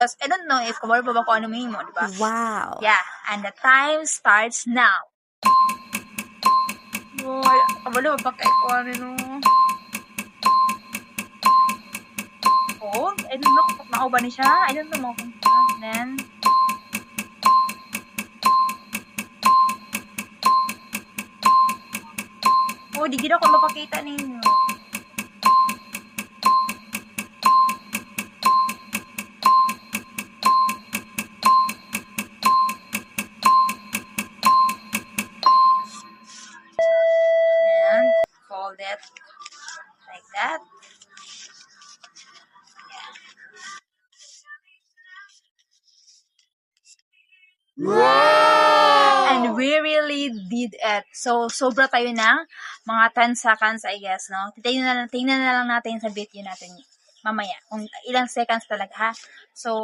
Because I don't know if kumaro pa ba kung ano mo, di ba? Wow. Yeah, and the time starts now. Boy, kabalo pa kay ko ano no. Oh, I don't know kung mao ba ni siya. I don't know kung then oh, di gid ako mapakita ninyo. And fold it like that. Wow! And we really did it. So, sobra tayo ng mga 10 seconds, I guess, no? Tingnan na lang natin sa video natin mamaya. Kung ilang seconds talaga, ha? So,